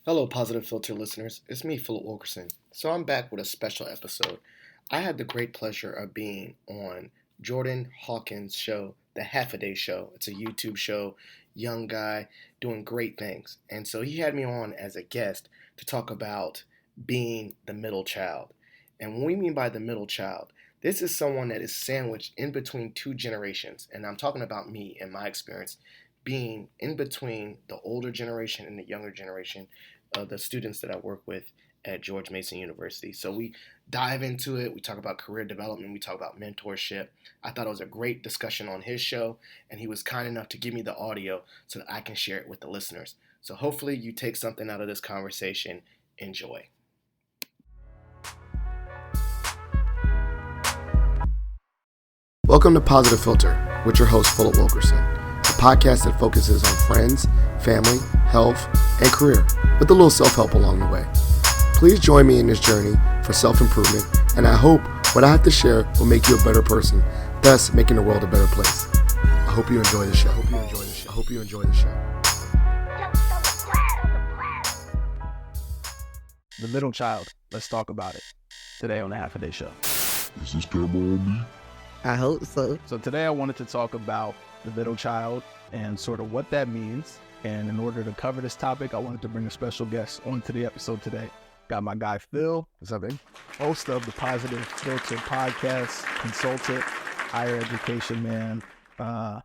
Hello, Positive Philter listeners. It's me, Philip Wilkerson. So I'm back with a special episode. I had the great pleasure of being on Jordan Hawkins' show, the Halfaday Show. It's a YouTube show, young guy doing great things. And so he had me on as a guest to talk about being the middle child. And what we mean by the middle child, this is someone that is sandwiched in between two generations. And I'm talking about me and my experience being in between the older generation and the younger generation of the students that I work with at George Mason University. So we dive into it. We talk about career development. We talk about mentorship. I thought it was a great discussion on his show, and he was kind enough to give me the audio so that I can share it with the listeners. So hopefully you take something out of this conversation. Enjoy. Welcome to Positive Philter with your host, Philip Wilkerson, a podcast that focuses on friends, family, health, and career, with a little self-help along the way. Please join me in this journey for self-improvement, and I hope what I have to share will make you a better person, thus making the world a better place. I hope you enjoy the show. I hope you enjoy the show. The middle child. Let's talk about it today on the Halfaday Show. Is this camera on me? I hope so. So today I wanted to talk about the middle child and sort of what that means. And in order to cover this topic, I wanted to bring a special guest onto the episode today. Got my guy, Phil. What's up, man? Host of the Positive Philter podcast, consultant, higher education man, a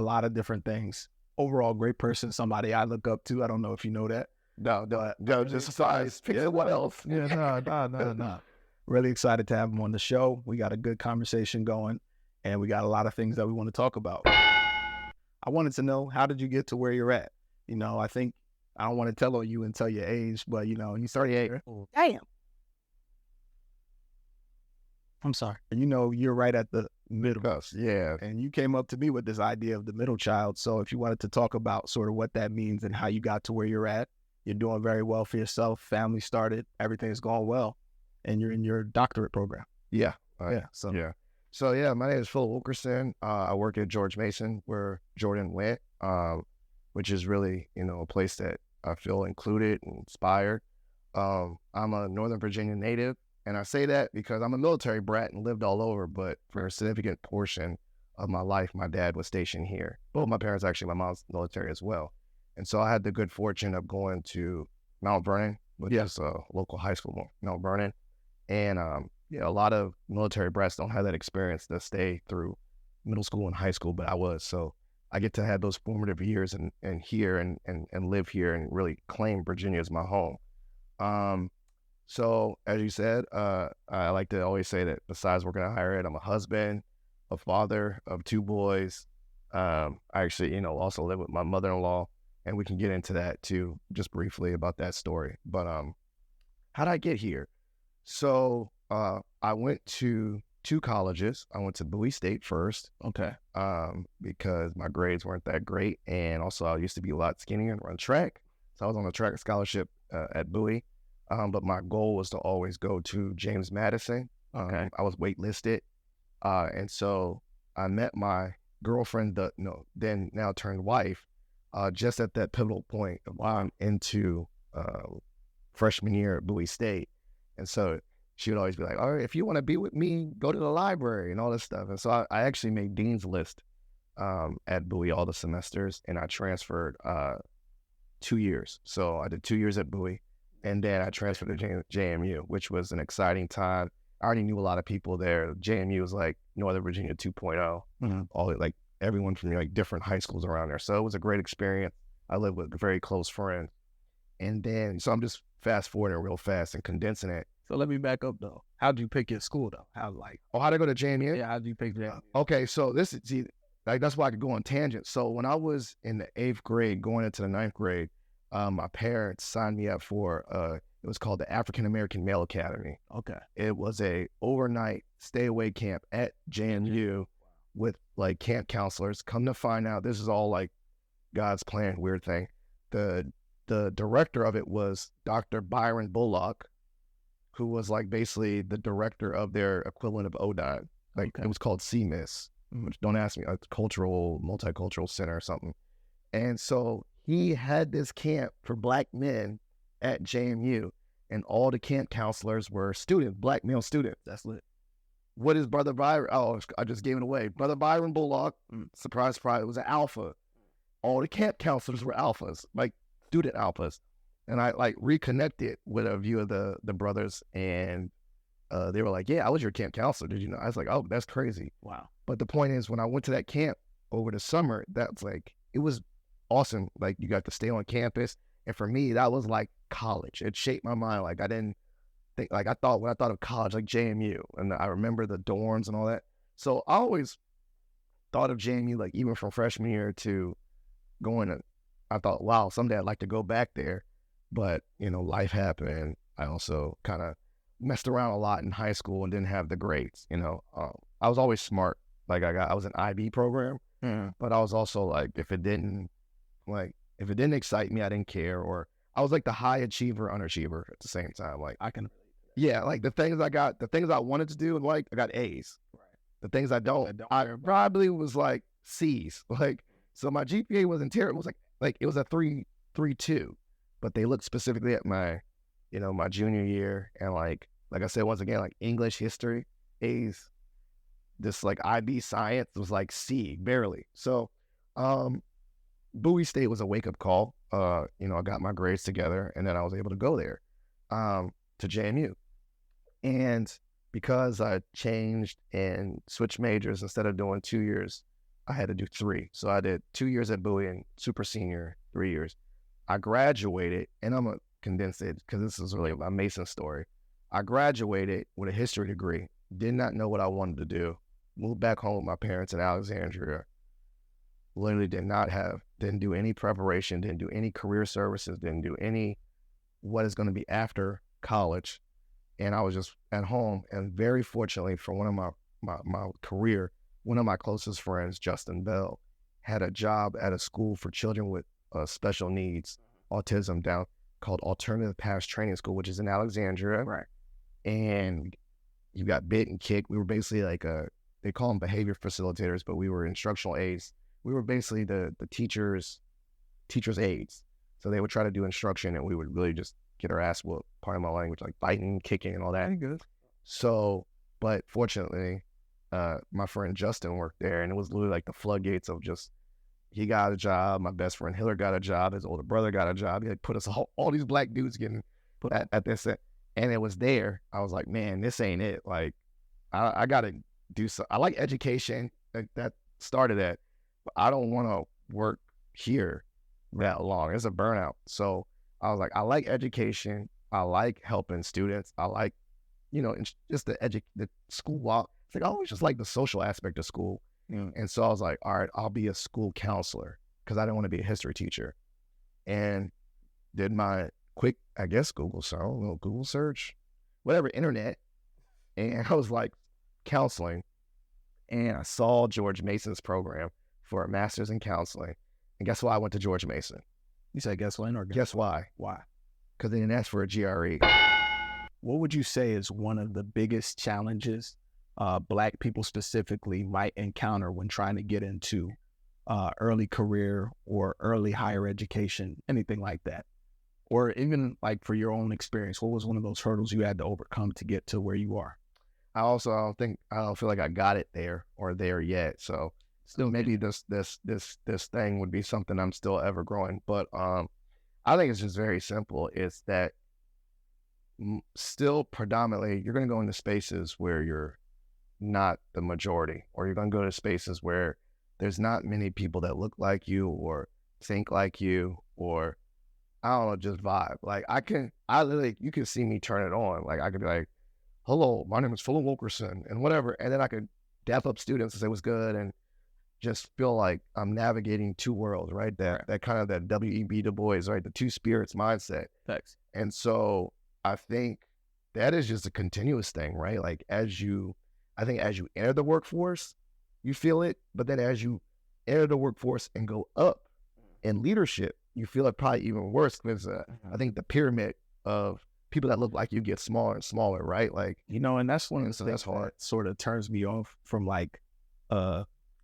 lot of different things. Overall, great person, somebody I look up to. I don't know if you know that. No, just size. Yeah, what else? Yeah, no. Really excited to have him on the show. We got a good conversation going, and we got a lot of things that we want to talk about. I wanted to know, how did you get to where you're at? You know, I think, I don't want to tell on you and tell your age, but, you know, you're 38. Damn. I'm sorry. And, you know, you're right at the middle. Yeah. And you came up to me with this idea of the middle child. So if you wanted to talk about sort of what that means and how you got to where you're at, you're doing very well for yourself. Family started. Everything's going well. And you're in your doctorate program. Yeah. So My name is Phil Wilkerson. I work at George Mason, where Jordan went, which is really, a place that I feel included and inspired. I'm a Northern Virginia native, and I say that because I'm a military brat and lived all over, but for a significant portion of my life, my dad was stationed here. Both my parents, actually, my mom's military as well. And so I had the good fortune of going to Mount Vernon, which is a local high school, Mount Vernon. And a lot of military brats don't have that experience to stay through middle school and high school, but I was. So I get to have those formative years and here and live here and really claim Virginia as my home. So as you said, I like to always say that besides working at higher ed, I'm a husband, a father of two boys. I actually, also live with my mother-in-law, and we can get into that too, just briefly about that story. But how'd I get here? So I went to two colleges. I went to Bowie State first. Okay. Because my grades weren't that great. And also I used to be a lot skinnier and run track. So I was on a track scholarship at Bowie. But my goal was to always go to James Madison. Okay. I was waitlisted. And so I met my girlfriend, then now turned wife, just at that pivotal point while I'm into freshman year at Bowie State. And so she would always be like, all right, if you want to be with me, go to the library and all this stuff. And so I actually made Dean's List at Bowie all the semesters, and I transferred 2 years. So I did 2 years at Bowie, and then I transferred to JMU, which was an exciting time. I already knew a lot of people there. JMU was like Northern Virginia 2.0, all like everyone from like different high schools around there. So it was a great experience. I lived with a very close friend. And then, so I'm just fast forwarding real fast and condensing it. So let me back up though. How'd you pick your school though? How'd I go to JMU? Yeah, how'd you pick that? Okay, so that's why I could go on tangents. So when I was in the 8th grade, going into the 9th grade, my parents signed me up for, it was called the African American Male Academy. Okay. It was a overnight stay away camp at JMU with like camp counselors. Come to find out, this is all like God's plan, weird thing. The director of it was Dr. Byron Bullock, who was like basically the director of their equivalent of ODOT. Like It was called CMIS, which don't ask me, a multicultural center or something. And so he had this camp for Black men at JMU, and all the camp counselors were students, black male students. That's lit. What is Brother Byron? Oh, I just gave it away. Brother Byron Bullock, surprise, surprise, was an alpha. All the camp counselors were alphas, like student alphas. And I like reconnected with a few of the brothers, and they were like, yeah, I was your camp counselor. Did you know? I was like, oh, that's crazy. Wow. But the point is, when I went to that camp over the summer, that's like, it was awesome. Like, you got to stay on campus. And for me, that was like college. It shaped my mind. Like, I didn't think, like, when I thought of college, like JMU, and I remember the dorms and all that. So I always thought of JMU, like, even from freshman year to going to, I thought, wow, someday I'd like to go back there. But, you know, life happened. I also kind of messed around a lot in high school and didn't have the grades, you know. I was always smart. Like, I was an IB program, but I was also like, if it didn't excite me, I didn't care. Or I was like the high achiever, underachiever at the same time. Like, yeah, like the things I wanted to do, and like, I got A's. Right. The things I probably was like C's. Like, so my GPA wasn't terrible. It was like it was a 3.32, but they looked specifically at my, you know, my junior year, and like I said, once again, like English, history, A's. This like IB science was like C, barely. So, Bowie State was a wake-up call. You know, I got my grades together, and then I was able to go there, to JMU. And because I changed and switched majors, instead of doing 2 years, I had to do 3. So I did 2 years at Bowie and super senior 3 years. I graduated, and I'm going to condense it because this is really my Mason story. I graduated with a history degree, did not know what I wanted to do, moved back home with my parents in Alexandria, literally didn't do any preparation, didn't do any career services, didn't do any what is going to be after college. And I was just at home, and very fortunately for one of my career, one of my closest friends, Justin Bell, had a job at a school for children with special needs, autism, down called Alternative Paths Training School, which is in Alexandria. Right. And you got bit and kicked. We were basically like they call them behavior facilitators, but we were instructional aides. We were basically the teachers' aides. So they would try to do instruction, and we would really just get our ass whooped, pardon my language, like biting, kicking, and all that. Good. So, but fortunately, my friend Justin worked there, and it was literally like the floodgates of just, he got a job. My best friend Hiller got a job. His older brother got a job. He like put us all these black dudes getting put at this, and it was there. I was like, man, this ain't it. Like, I got to do so. I like education. That started at, but I don't want to work here that long. It's a burnout. So I was like, I like education. I like helping students. I like, you know, just the school walk. It's like, I always just like the social aspect of school. And so I was like, all right, I'll be a school counselor because I didn't want to be a history teacher. And did my quick, I guess, Google search, whatever, internet. And I was like, counseling. And I saw George Mason's program for a master's in counseling. And guess why I went to George Mason? You said guess when or guess why? Why? Because they didn't ask for a GRE. What would you say is one of the biggest challenges Black people specifically might encounter when trying to get into early career or early higher education, anything like that? Or even like for your own experience, what was one of those hurdles you had to overcome to get to where you are? I don't feel like I got it there or there yet. So still maybe this thing would be something I'm still ever growing. But I think it's just very simple. It's that still predominantly you're going to go into spaces where you're not the majority, or you're going to go to spaces where there's not many people that look like you or think like you, or I don't know, just vibe. Like you can see me turn it on. Like I could be like, hello, my name is Philip Wilkerson and whatever. And then I could dap up students and say what's good and just feel like I'm navigating two worlds, right? That kind of that W.E.B. Du Bois, right? The two spirits mindset. Thanks. And so I think that is just a continuous thing, right? Like as you enter the workforce, you feel it. But then as you enter the workforce and go up in leadership, you feel it probably even worse because I think the pyramid of people that look like you get smaller and smaller, right? Like, you know, and that's one of the things that sort of turns me off from like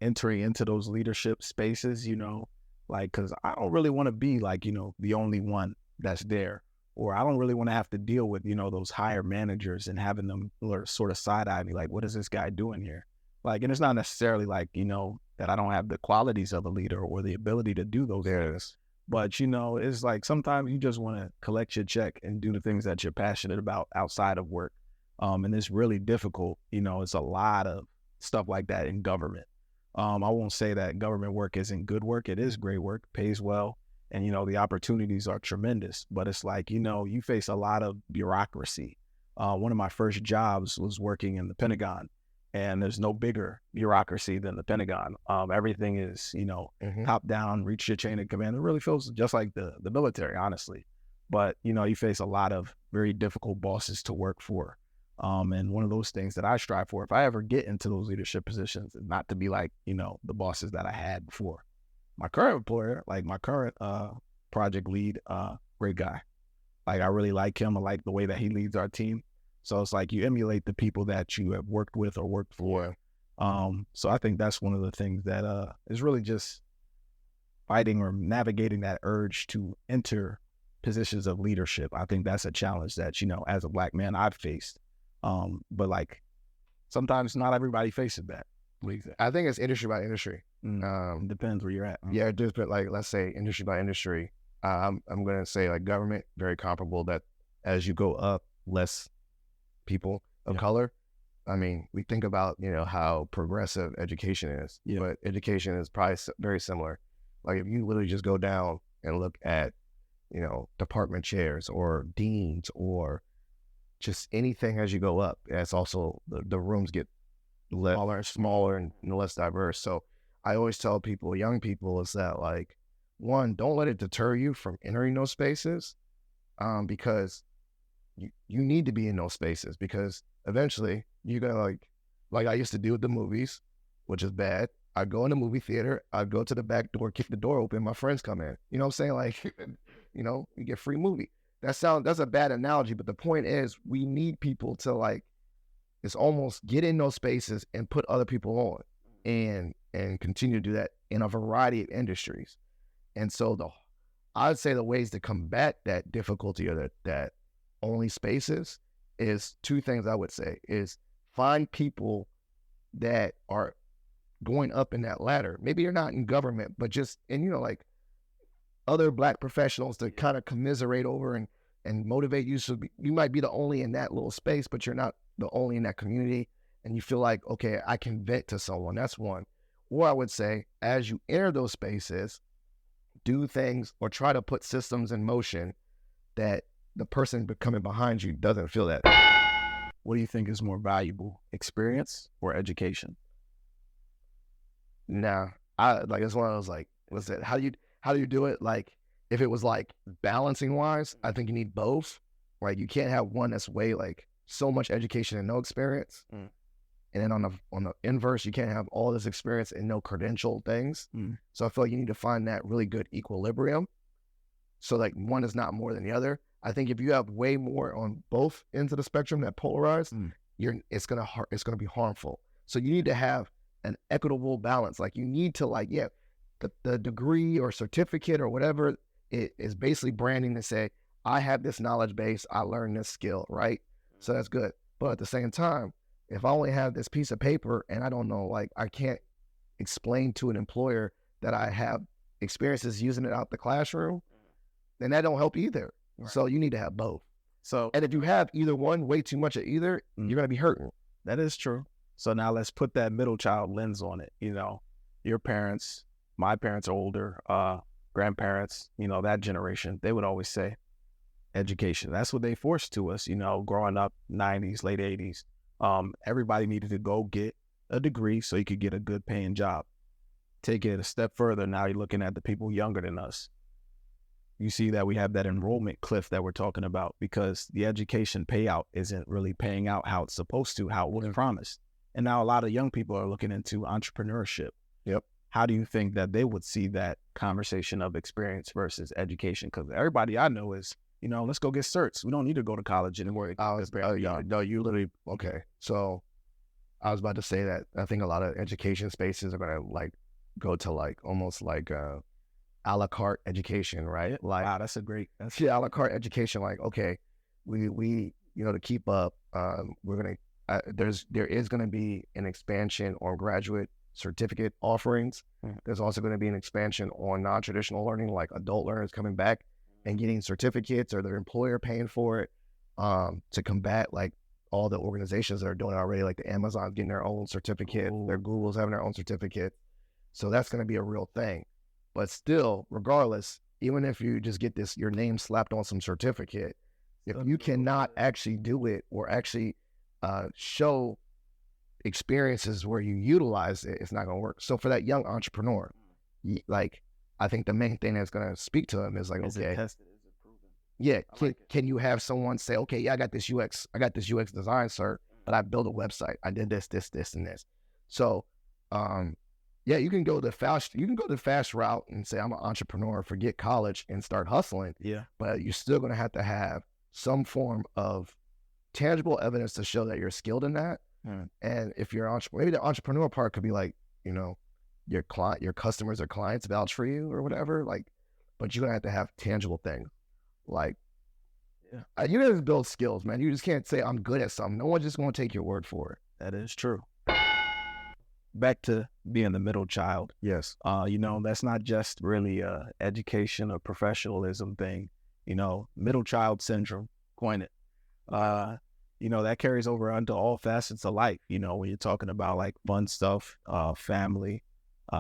entering into those leadership spaces, you know, like, because I don't really want to be like, you know, the only one that's there. or I don't really want to have to deal with, those higher managers and having them sort of side-eye me, like, what is this guy doing here? Like, and it's not necessarily like, that I don't have the qualities of a leader or the ability to do those things. But, it's like sometimes you just want to collect your check and do the things that you're passionate about outside of work. And it's really difficult. It's a lot of stuff like that in government. I won't say that government work isn't good work. It is great work, pays well. And, the opportunities are tremendous. But it's like, you face a lot of bureaucracy. One of my first jobs was working in the Pentagon. And there's no bigger bureaucracy than the Pentagon. Everything is, top down, reach your chain of command. It really feels just like the military, honestly. But, you face a lot of very difficult bosses to work for. And one of those things that I strive for, if I ever get into those leadership positions, is not to be like, the bosses that I had before. My current employer, like my current project lead, great guy. Like, I really like him. I like the way that he leads our team. So it's like you emulate the people that you have worked with or worked for. So I think that's one of the things that is really just fighting or navigating that urge to enter positions of leadership. I think that's a challenge that, as a Black man, I've faced. But like sometimes not everybody faces that. I think it's industry by industry. Depends where you're at. Yeah, just like let's say industry by industry. I'm going to say like government, very comparable that as you go up, less people of color. I mean, we think about, how progressive education is, but education is probably very similar. Like if you literally just go down and look at, department chairs or deans or just anything as you go up, it's also the rooms get smaller and less diverse. So I always tell people, young people, is that like, one, don't let it deter you from entering those spaces, because you need to be in those spaces, because eventually you're gonna like I used to do with the movies, which is bad. I'd go in the movie theater, I'd go to the back door, kick the door open, my friends come in. You know what I'm saying? Like, you get free movie. That's a bad analogy, but the point is we need people to like, it's almost get in those spaces and put other people on and continue to do that in a variety of industries. And so I'd say the ways to combat that difficulty or that only spaces is two things I would say is find people that are going up in that ladder. Maybe you're not in government, but just, and like other Black professionals to kind of commiserate over and motivate you. So you might be the only in that little space, but you're not the only in that community. And you feel like, okay, I can vent to someone. That's one. Or I would say, as you enter those spaces, do things or try to put systems in motion that the person coming behind you doesn't feel that. What do you think is more valuable, experience or education? Nah, it's one of those like, what's it? How do you do it? Like, if it was like balancing wise, I think you need both. Right, you can't have one that's way like so much education and no experience, and then on the inverse, you can't have all this experience and no credential things. So I feel like you need to find that really good equilibrium. So like one is not more than the other. I think if you have way more on both ends of the spectrum that polarize, it's gonna be harmful. So you need to have an equitable balance. Like you need to like, the degree or certificate or whatever it is basically branding to say, I have this knowledge base, I learned this skill, right? So that's good. But at the same time, if I only have this piece of paper and I don't know, like I can't explain to an employer that I have experiences using it out the classroom, then that don't help either. Right. So you need to have both. And if you have either one, way too much of either, you're going to be hurting. That is true. So now let's put that middle child lens on it. Your parents, my parents are older, grandparents, that generation, they would always say education. That's what they forced to us, growing up 90s, late 80s. Everybody needed to go get a degree so you could get a good paying job. Take it a step further. Now you're looking at the people younger than us. You see that we have that enrollment cliff that we're talking about because the education payout isn't really paying out how it's supposed to, how it was promised. And now a lot of young people are looking into entrepreneurship. Yep. How do you think that they would see that conversation of experience versus education? Because everybody I know is, let's go get certs. We don't need to go to college anymore. No, you literally, okay. So I was about to say that I think a lot of education spaces are going to like go to like almost like a la carte education, right? Like, Wow, that's a great. That's a la carte education. Like, okay, we to keep up, we're gonna there is gonna be an expansion on graduate certificate offerings. There's also going to be an expansion on non-traditional learning, like adult learners coming back and getting certificates or their employer paying for it, to combat like all the organizations that are doing it already, like the Amazon's getting their own certificate, their Google's having their own certificate. So that's going to be a real thing. But still, regardless, even if you just get your name slapped on some certificate, if you cannot actually do it or actually show experiences where you utilize it, it's not going to work. So for that young entrepreneur, like, I think the main thing that's going to speak to them is like, is okay, it tested? Is it proven? yeah, can you have someone say, okay, yeah, I got this UX design cert, but I built a website. I did this, and this. So, yeah, you can go the fast route and say I'm an entrepreneur, forget college and start hustling. Yeah. But you're still going to have some form of tangible evidence to show that you're skilled in that. And if you're maybe the entrepreneur part could be like, your customers or clients vouch for you or whatever, like, but you're gonna have to have tangible things. Like, you gotta build skills, man. You just can't say I'm good at something. No one's just gonna take your word for it. That is true. Back to being the middle child. Yes. That's not just really a education or professionalism thing. Middle child syndrome, coin it. That carries over onto all facets of life, when you're talking about like fun stuff, family,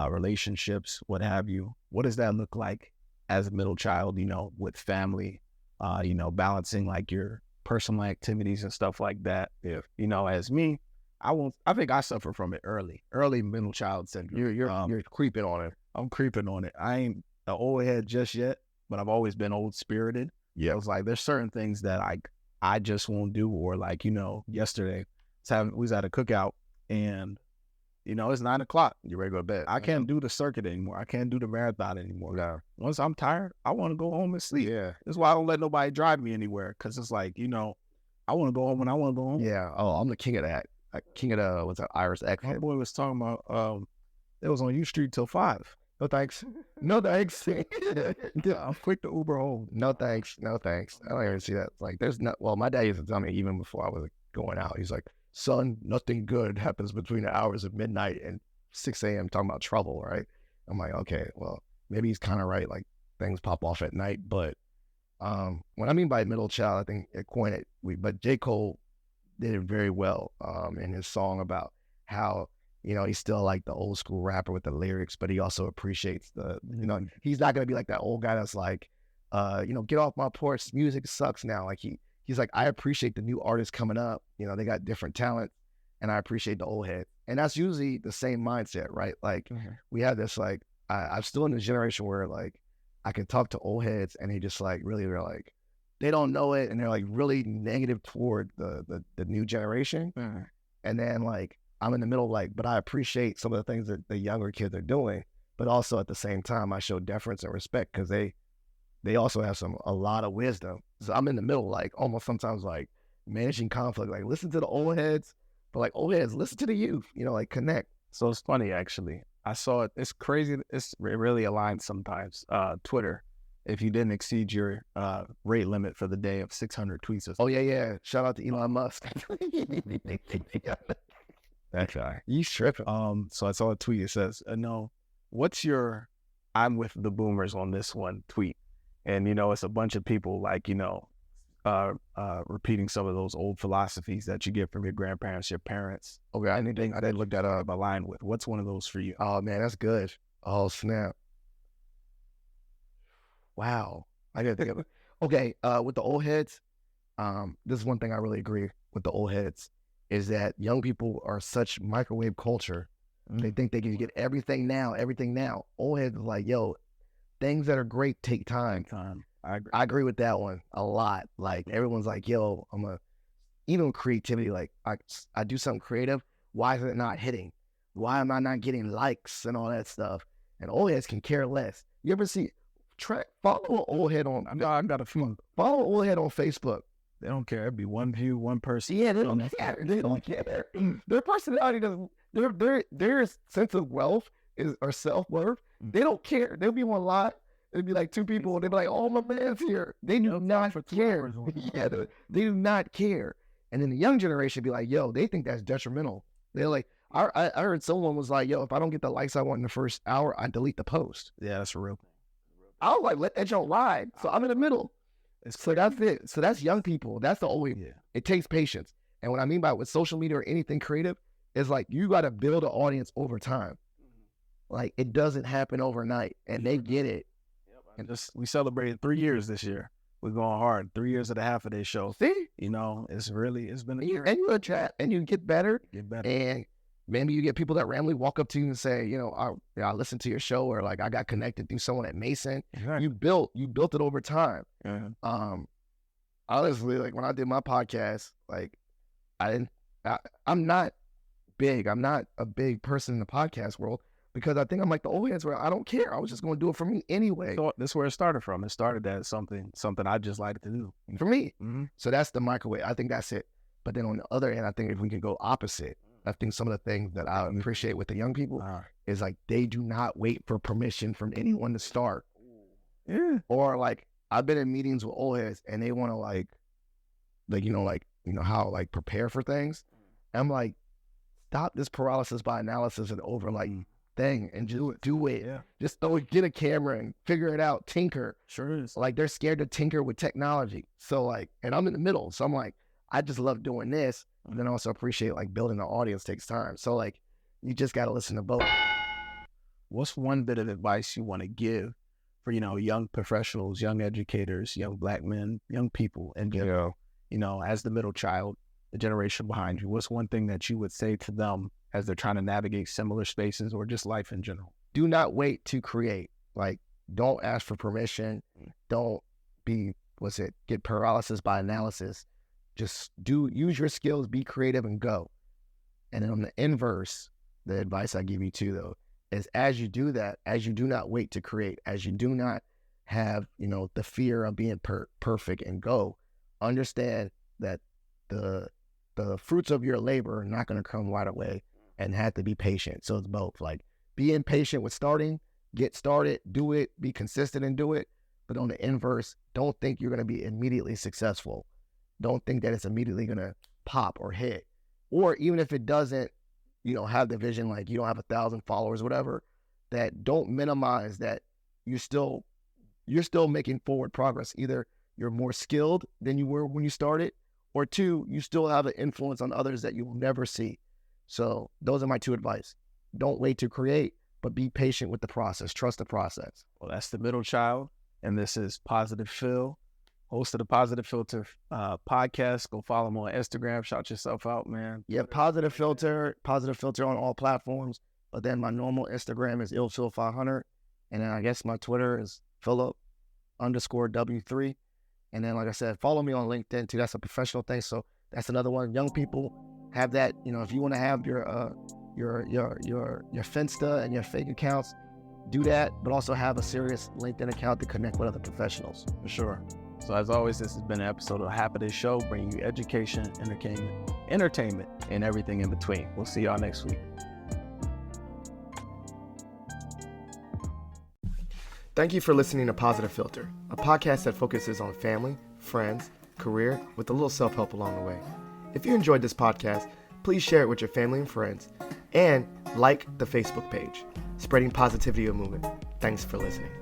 relationships, what have you. What does that look like as a middle child, with family, balancing like your personal activities and stuff like that? If, as me, I think I suffer from it early middle child syndrome. You're creeping on it. I'm creeping on it. I ain't an old head just yet, but I've always been old spirited. Yeah. It was like, there's certain things that I just won't do, or like, yesterday we was at a cookout and, it's 9 o'clock. You're ready to go to bed. I can't do the circuit anymore. I can't do the marathon anymore. No. Once I'm tired, I want to go home and sleep. Yeah. That's why I don't let nobody drive me anywhere. Cause it's like, I want to go home when I want to go home. Yeah. Oh, I'm the king of that. King of the, what's that, Iris X? My boy was talking about, it was on U Street till 5. No thanks. No thanks. I'm quick to Uber home. No thanks. I don't even see that. Like, my dad used to tell me even before I was going out, he's like, son, nothing good happens between the hours of midnight and 6 a.m. talking about trouble, right? I'm like, okay, well, maybe he's kind of right. Like, things pop off at night. But what I mean by middle child, I think it coined it, but J. Cole did it very well in his song about how, he's still like the old school rapper with the lyrics, but he also appreciates he's not going to be like that old guy that's like, get off my porch, music sucks now. Like he's like, I appreciate the new artists coming up. They got different talent, and I appreciate the old head. And that's usually the same mindset, right? Like, we have this, like, I'm still in this generation where, like, I can talk to old heads and they just like, really, they're like, they don't know it. And they're like really negative toward the new generation. And then like, I'm in the middle, like, but I appreciate some of the things that the younger kids are doing, but also at the same time, I show deference and respect because they also have a lot of wisdom. So I'm in the middle, like almost sometimes like managing conflict, like listen to the old heads, but like old heads, listen to the youth, like connect. So it's funny, actually. I saw it. It's crazy. It really aligns sometimes. Twitter, if you didn't exceed your rate limit for the day of 600 tweets. Oh, yeah. Shout out to Elon Musk. That guy. He's tripping. So I saw a tweet. It says, no, what's your I'm with the boomers on this one tweet? And, it's a bunch of people like, repeating some of those old philosophies that you get from your grandparents, your parents. Okay, I didn't look that up. Aligned with. What's one of those for you? Oh man, that's good. Oh snap! Wow, I didn't think of it. Okay, with the old heads, this is one thing I really agree with the old heads is that young people are such microwave culture. They think they can get everything now. Old heads are like, yo, things that are great take time. I agree with that one a lot. Like everyone's like, yo, even creativity, like I do something creative. Why is it not hitting? Why am I not getting likes and all that stuff? And old heads can care less. You ever follow an old head on, I got a few. Follow an old head on Facebook. They don't care. It'd be one view, one person. Yeah, they don't care. They don't care. Their personality doesn't, their sense of wealth or self-worth, they don't care. They'll be on live It'd be like two people, and they'd be like, "Oh, my man's here." They do not care. Yeah, they do not care. And then the young generation be like, "Yo," they think that's detrimental. They're like, I heard someone was like, "Yo, if I don't get the likes I want in the first hour, I delete the post." Yeah, that's a real thing. I was like, "Let that joke ride." So I'm in the middle. So that's it. So that's young people. That's the only. Yeah. It takes patience. And what I mean by with social media or anything creative is like you got to build an audience over time. Like it doesn't happen overnight, and they get it. And we celebrated 3 years this year. We're going hard. 3 years of the Halfaday show. See, You know, it's been a year. and you attract, and you get better, Get better. and maybe you get people that randomly walk up to you and say, you know, I listened to your show, or like I got connected through someone at Mason. Exactly. You built it over time. Yeah. Honestly, like when I did my podcast, like I'm not big. I'm not a big person in the podcast world because I think I'm like the old heads where I don't care. I was just going to do it for me anyway. So that's where it started from. It started as something I just like to do. For me. Mm-hmm. So that's the microwave. I think that's it. But then on the other end, I think if we can go opposite, I think some of the things that I appreciate with the young people is like they do not wait for permission from anyone to start. Yeah. Or like I've been in meetings with old heads and they want to like how like prepare for things. I'm like, stop this paralysis by analysis and over like thing and just do it. Yeah. Just get a camera and figure it out. Tinker. Sure is. Like they're scared to tinker with technology. So like, and I'm in the middle. So I'm like, I just love doing this. And then I also appreciate like building an audience takes time. So like, you just got to listen to both. What's one bit of advice you want to give for, young professionals, young educators, young Black men, young people, and as the middle child, the generation behind you, what's one thing that you would say to them as they're trying to navigate similar spaces or just life in general? Do not wait to create. Like, don't ask for permission. Don't get paralysis by analysis. Just use your skills, be creative, and go. And then on the inverse, the advice I give you too, though, is as you do that, as you do not wait to create, as you do not have, the fear of being perfect and go, understand that the fruits of your labor are not going to come right away and have to be patient. So it's both like being patient with starting, get started, do it, be consistent and do it. But on the inverse, don't think you're going to be immediately successful. Don't think that it's immediately going to pop or hit. Or even if it doesn't, have the vision, like you don't have 1,000 followers, whatever, that don't minimize that you're still making forward progress. Either you're more skilled than you were when you started, or two, you still have an influence on others that you will never see. So those are my two advice. Don't wait to create, but be patient with the process. Trust the process. Well, that's the middle child. And this is Positive Phil, host of the Positive Philter podcast. Go follow him on Instagram. Shout yourself out, man. Yeah, Positive Philter on all platforms. But then my normal Instagram is illphil500. And then I guess my Twitter is Philip_W3. And then, like I said, follow me on LinkedIn too. That's a professional thing. So that's another one. Young people have that. If you want to have your Finsta and your fake accounts, do that. But also have a serious LinkedIn account to connect with other professionals. For sure. So as always, this has been an episode of Halfaday Show, bringing you education, entertainment, and everything in between. We'll see y'all next week. Thank you for listening to Positive Philter, a podcast that focuses on family, friends, career, with a little self-help along the way. If you enjoyed this podcast, please share it with your family and friends, and like the Facebook page, Spreading Positivity Movement. Thanks for listening.